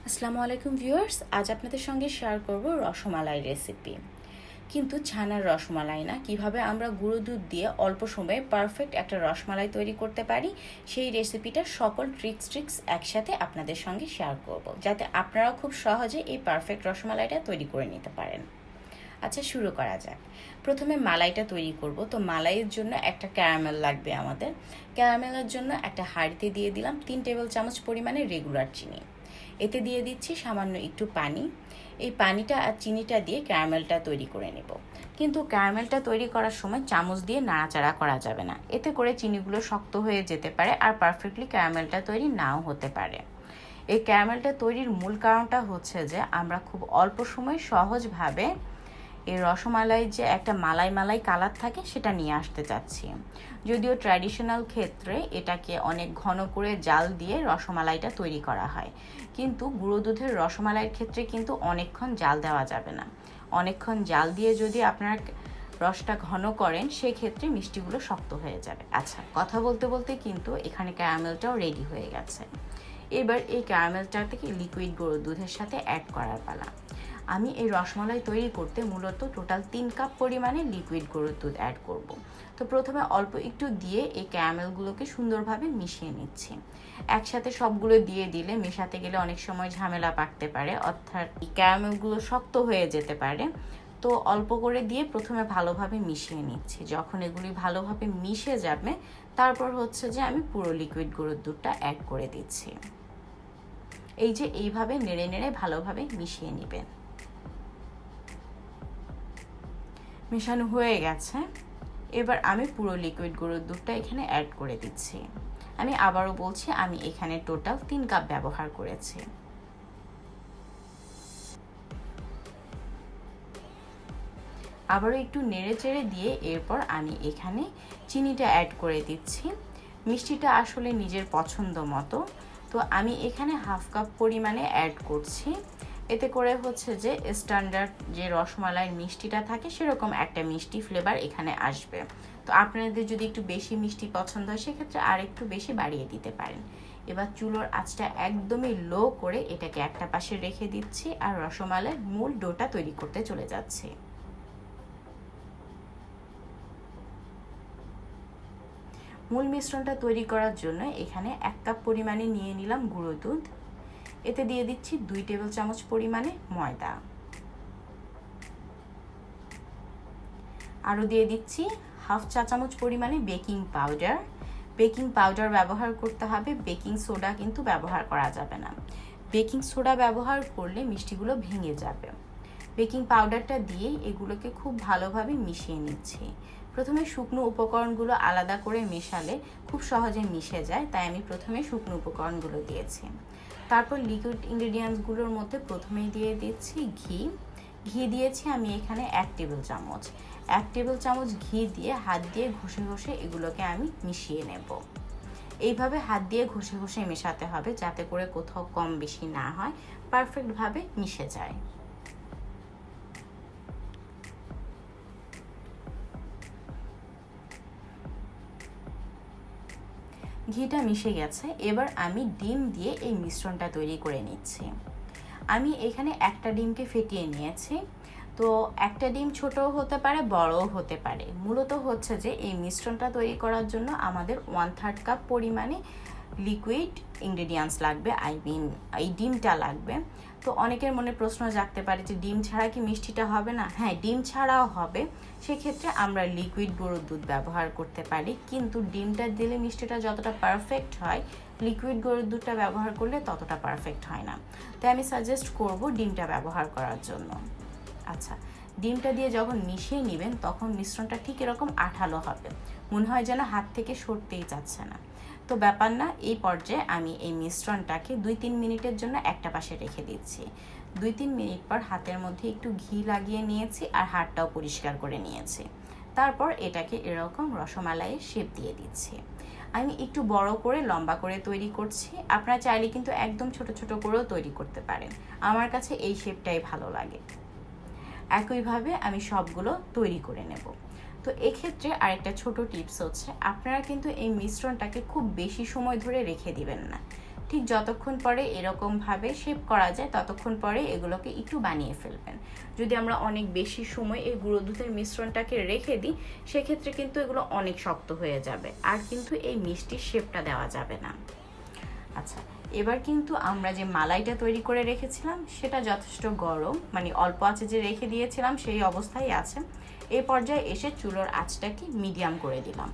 আসসালামু আলাইকুম ভিউয়ার্স, আজ আপনাদের সঙ্গে শেয়ার করব রসমালাই রেসিপি। কিন্তু ছানার রসমালাই না, কিভাবে আমরা গুঁড়ো দুধ দিয়ে অল্প সময়ে পারফেক্ট একটা রসমালাই তৈরি করতে পারি সেই রেসিপিটার সকল ট্রিক্স একসাথে আপনাদের সঙ্গে শেয়ার করব, যাতে আপনারাও খুব সহজে এই পারফেক্ট রসমালাইটা তৈরি করে নিতে পারেন। আচ্ছা, শুরু করা যাক। প্রথমে মালাইটা তৈরি করব। তো মালাইয়ের জন্য একটা ক্যারামেল লাগবে আমাদের। ক্যারামেলের জন্য একটা হাঁড়িতে দিয়ে দিলাম 3 টেবিল চামচ পরিমাণে রেগুলার চিনি। এতে দিয়ে দিচ্ছি সামান্য একটু পানি। এই পানিটা আর চিনিটা দিয়ে ক্যারামেলটা তৈরি করে নেব। কিন্তু ক্যারামেলটা তৈরি করার সময় চামচ দিয়ে নাড়াচাড়া করা যাবে না, এতে করে চিনিগুলো শক্ত হয়ে যেতে পারে আর পারফেক্টলি ক্যারামেলটা তৈরি নাও হতে পারে। এই ক্যারামেলটা তৈরির মূল কারণটা হচ্ছে যে আমরা খুব অল্প সময় সহজভাবে এই রসমালাই যে একটা মালাই কালার থাকে সেটা নিয়ে আসতে চাচ্ছি। যদিও ট্র্যাডিশনাল ক্ষেত্রে এটাকে অনেক ঘন করে জাল দিয়ে রসমালাইটা তৈরি করা হয়, কিন্তু গুঁড়ো দুধের রসমালাইয়ের ক্ষেত্রে কিন্তু অনেকক্ষণ জাল দেওয়া যাবে না। অনেকক্ষণ জাল দিয়ে যদি আপনারা রসটা ঘন করেন সেক্ষেত্রে মিষ্টিগুলো শক্ত হয়ে যাবে। আচ্ছা, কথা বলতে বলতে কিন্তু এখানে ক্যারামেলটাও রেডি হয়ে গেছে। এবার এই ক্যারামেলটা থেকে লিকুইড গুঁড়ো দুধের সাথে অ্যাড করার পালা। আমি এই রসমালাই তৈরি করতে মূলত টোটাল 3 কাপ পরিমাণে লিকুইড গরুর দুধ অ্যাড করব। তো প্রথমে অল্প একটু দিয়ে এই ক্যারামেলগুলোকে সুন্দরভাবে মিশিয়ে নিচ্ছি। একসাথে সবগুলো দিয়ে দিলে মেশাতে গেলে অনেক সময় ঝামেলা পাকতে পারে, অর্থাৎ এই ক্যারামেলগুলো শক্ত হয়ে যেতে পারে। তো অল্প করে দিয়ে প্রথমে ভালোভাবে মিশিয়ে নিচ্ছি। যখন এগুলি ভালোভাবে মিশে যাবে তারপর হচ্ছে যে আমি পুরো লিকুইড গরুর দুধটা অ্যাড করে দিচ্ছি। এই যে এইভাবে নেড়ে নেড়ে ভালোভাবে মিশিয়ে নেবেন। মেশানো হয়ে গেছে। এবার আমি পুরো লিকুইড গরুর দুধটা এখানে অ্যাড করে দিচ্ছি। আমি আবারও বলছি, আমি এখানে টোটাল 3 কাপ ব্যবহার করেছি। আবারও একটু নেড়ে চেড়ে দিয়ে এরপর আমি এখানে চিনিটা অ্যাড করে দিচ্ছি। মিষ্টিটা আসলে নিজের পছন্দ মতো, তো আমি এখানে হাফ কাপ পরিমাণে অ্যাড করছি। এতে করে হচ্ছে যে স্ট্যান্ডার্ড যে রসমালাইয়ের মিষ্টিটা থাকে সেরকম একটা মিষ্টি ফ্লেভার এখানে আসবে। তো আপনাদের যদি একটু বেশি মিষ্টি পছন্দ হয় সেক্ষেত্রে আর একটু বেশি বাড়িয়ে দিতে পারেন। এবার চুলোর আঁচটা একদমই লো করে এটাকে একটা পাশে রেখে দিচ্ছি আর রসমালাইয়ের মূল ডোটা তৈরি করতে চলে যাচ্ছি। মূল মিশ্রণটা তৈরি করার জন্য এখানে 1 কাপ পরিমাণে নিয়ে নিলাম গুঁড়ো দুধ। এতে দিয়ে দিচ্ছি 2 টেবিল চামচ পরিমাণে ময়দা। আরও দিয়ে দিচ্ছি হাফ চা চামচ পরিমাণে বেকিং পাউডার। বেকিং পাউডার ব্যবহার করতে হবে, বেকিং সোডা কিন্তু ব্যবহার করা যাবে না। বেকিং সোডা ব্যবহার করলে মিষ্টিগুলো ভেঙে যাবে। বেকিং পাউডারটা দিয়ে এগুলোকে খুব ভালোভাবে মিশিয়ে নিচ্ছি। প্রথমে শুকনো উপকরণগুলো আলাদা করে মেশালে খুব সহজে মিশে যায়, তাই আমি প্রথমে শুকনো উপকরণগুলো দিয়েছি। তারপর লিকুইড ইনগ্রেডিয়েন্টসগুলোর মধ্যে প্রথমেই দিয়ে দিচ্ছি ঘি। ঘি দিয়েছি আমি এখানে 1 টেবিল চামচ। 1 টেবিল চামচ ঘি দিয়ে হাত দিয়ে ঘষে ঘষে এগুলোকে আমি মিশিয়ে নেব। এইভাবে হাত দিয়ে ঘষে ঘষে মেশাতে হবে, যাতে করে কোথাও কম বেশি না হয়, পারফেক্টভাবে মিশে যায়। ঘিটা মিশে গেছে। এবার আমি ডিম দিয়ে এই মিশ্রণটা তৈরি করে নিচ্ছি। আমি এখানে একটা ডিমকে ফেটিয়ে নিয়েছি। তো একটা ডিম ছোটও হতে পারে, বড়ও হতে পারে। মূলত হচ্ছে যে এই মিশ্রণটা তৈরি করার জন্য আমাদের 1/3 কাপ পরিমাণে লিকুইড ইনগ্রেডিয়েন্টস লাগবে, এই ডিমটা লাগবে। তো অনেকের মনে প্রশ্ন জাগতে পারে যে ডিম ছাড়া কি মিষ্টিটা হবে না? হ্যাঁ, ডিম ছাড়াও হবে। সেক্ষেত্রে আমরা লিকুইড গরুর দুধ ব্যবহার করতে পারি, কিন্তু ডিমটা দিলে মিষ্টিটা যতটা পারফেক্ট হয় লিকুইড গরুর দুধটা ব্যবহার করলে ততটা পারফেক্ট হয় না। তাই আমি সাজেস্ট করব ডিমটা ব্যবহার করার জন্য। আচ্ছা, ডিমটা দিয়ে যখন মিশিয়ে নেবেন তখন মিশ্রণটা ঠিক এরকম আঠালো হবে, মনে হয় যেন হাত থেকে সরতেই যাচ্ছে না। তো ব্যাপার না, এই পর্যায়ে আমি এই মিশ্রণটাকে 2-3 মিনিটের জন্য একটা পাশে রেখে দিচ্ছি। 2-3 মিনিট পর হাতের মধ্যে একটু ঘি লাগিয়ে নিয়েছি আর হাতটাও পরিষ্কার করে নিয়েছি। তারপর এটাকে এরকম রসমালাইয়ের শেপ দিয়ে দিচ্ছি। আমি একটু বড় করে লম্বা করে তৈরি করছি, আপনারা চাইলে কিন্তু একদম ছোট ছোট করেও তৈরি করতে পারেন। আমার কাছে এই শেপটাই ভালো লাগে। একইভাবে আমি সবগুলো তৈরি করে নেব। তো এক্ষেত্রে আরেকটা ছোট টিপস হচ্ছে, আপনারা কিন্তু এই মিশ্রণটাকে খুব বেশি সময় ধরে রেখে দিবেন না। ঠিক যতক্ষণ পরে এরকমভাবে শেপ করা যায় ততক্ষণ পরে এগুলোকে একটু বানিয়ে ফেলবেন। যদি আমরা অনেক বেশি সময় এই গুঁড়ো দুধের মিশ্রণটাকে রেখে দিই সেক্ষেত্রে কিন্তু এগুলো অনেক শক্ত হয়ে যাবে, আর কিন্তু এই মিষ্টির শেপটা দেওয়া যাবে না। আচ্ছা, এবার কিন্তু আমরা যে মালাইটা তৈরি করে রেখেছিলাম সেটা যথেষ্ট গরম, মানে অল্প আঁচে যে রেখে দিয়েছিলাম সেই অবস্থায় আছে। এই পর্যায়ে এসে চুলোর আঁচটাকে মিডিয়াম করে দিলাম।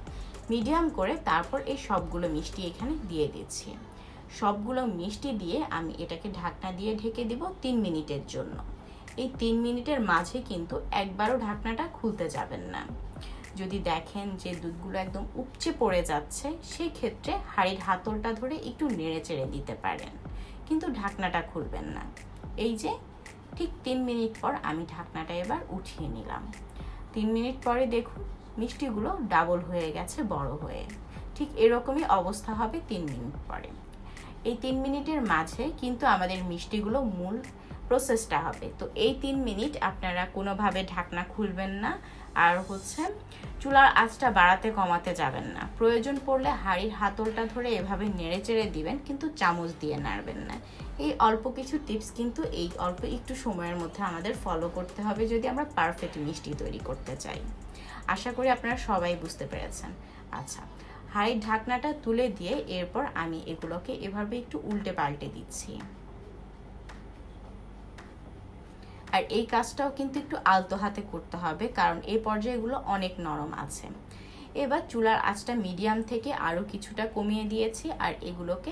মিডিয়াম করে তারপর এই সবগুলো মিষ্টি এখানে দিয়ে দিচ্ছি। সবগুলো মিষ্টি দিয়ে আমি এটাকে ঢাকনা দিয়ে ঢেকে দিব 3 মিনিটের জন্য। এই 3 মিনিটের মাঝে কিন্তু একবারও ঢাকনাটা খুলতে যাবেন না। যদি দেখেন যে দুধগুলো একদম উপচে পড়ে যাচ্ছে সেই ক্ষেত্রে হাঁড়ির হাতলটা ধরে একটু নেড়ে চেড়ে দিতে পারেন, কিন্তু ঢাকনাটা খুলবেন না। এই যে ঠিক 3 মিনিট পর আমি ঢাকনাটা এবার উঠিয়ে নিলাম। 3 মিনিট পরে দেখুন মিষ্টিগুলো ডাবল হয়ে গেছে বড় হয়ে। ঠিক এরকমই অবস্থা হবে 3 মিনিট পরে। এই 3 মিনিটের মাঝে কিন্তু আমাদের মিষ্টিগুলো মূল প্রসেসটা হবে। তো এই 3 মিনিট আপনারা কোনোভাবে ঢাকনা খুলবেন না, আর চুলার আঁচটা বাড়াতে কমাতে যাবেন না। প্রয়োজন পড়লে হাঁড়ির হাতলটা ধরে এভাবে নেড়ে চেড়ে দিবেন, কিন্তু চামচ দিয়ে নাড়বেন না। এই অল্প কিছু টিপস কিন্তু এই অল্প একটু সময়ের মধ্যে আমাদের ফলো করতে হবে যদি আমরা পারফেক্ট মিষ্টি তৈরি করতে চাই। আশা করি আপনারা সবাই বুঝতে পেরেছেন। আচ্ছা, হাঁড়ির ঢাকনাটা তুলে দিয়ে এরপর আমি এগুলোকে এভাবে একটু উল্টে পাল্টে দিচ্ছি। আর এই কাজটাও কিন্তু একটু আলতো হাতে করতে হবে, কারণ এই পর্যায়গুলো অনেক নরম আছে। এবার চুলার আঁচটা মিডিয়াম থেকে আরও কিছুটা কমিয়ে দিয়েছি, আর এগুলোকে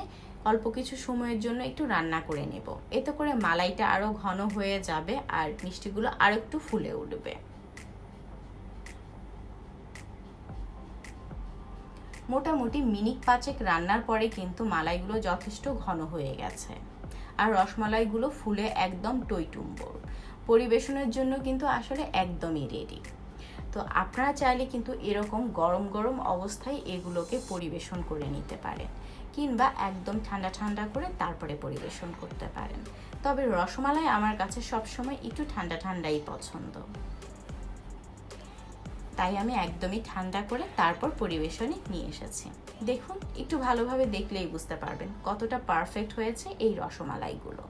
অল্প কিছু সময়ের জন্য একটু রান্না করে নেব। এতে করে মালাইটা আরও ঘন হয়ে যাবে আর মিষ্টিগুলো আরও একটু ফুলে উঠবে। মোটামুটি মিনিট 5 রান্নার পরে কিন্তু মালাইগুলো যথেষ্ট ঘন হয়ে গেছে, আর রসমালাইগুলো ফুলে একদম টইটুম্বর। পরিবেশনের জন্য কিন্তু আসলে একদমই রেডি। তো আপনারা চাইলে কিন্তু এরকম গরম গরম অবস্থায় এগুলোকে পরিবেশন করে নিতে পারেন, কিংবা একদম ঠান্ডা ঠান্ডা করে তারপরে পরিবেশন করতে পারেন। তবে রসমালাই আমার কাছে সবসময় একটু ঠান্ডা ঠান্ডাই পছন্দ, তাই আমি একদমই ঠান্ডা করে তারপর পরিবেশনে নিয়ে এসেছি। দেখুন, একটু ভালোভাবে দেখলেই বুঝতে পারবেন কতটা পারফেক্ট হয়েছে এই রসমালাইগুলো।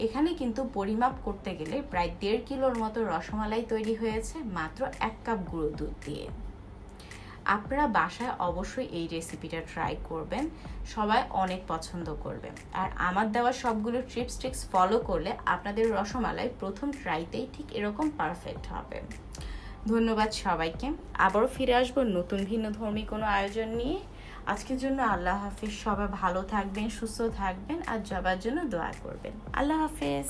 এখানে কিন্তু পরিমাপ করতে গেলে প্রায় 1.5 কিলোর মতো রসমালাই তৈরি হয়েছে মাত্র 1 কাপ গুঁড়ো দুধ দিয়ে। আপনারা বাসায় অবশ্যই এই রেসিপিটা ট্রাই করবেন, সবাই অনেক পছন্দ করবে। আর আমার দেওয়া সবগুলো ট্রিক্স ফলো করলে আপনাদের রসমালাই প্রথম ট্রাইতেই ঠিক এরকম পারফেক্ট হবে। ধন্যবাদ সবাইকে। আবারও ফিরে আসবো নতুন ভিন্নধর্মী কোনো আয়োজন নিয়ে। আজকের জন্য আল্লাহ হাফেজ। সবাই ভালো থাকবেন, সুস্থ থাকবেন, আর সবার জন্য দোয়া করবেন। আল্লাহ হাফেজ।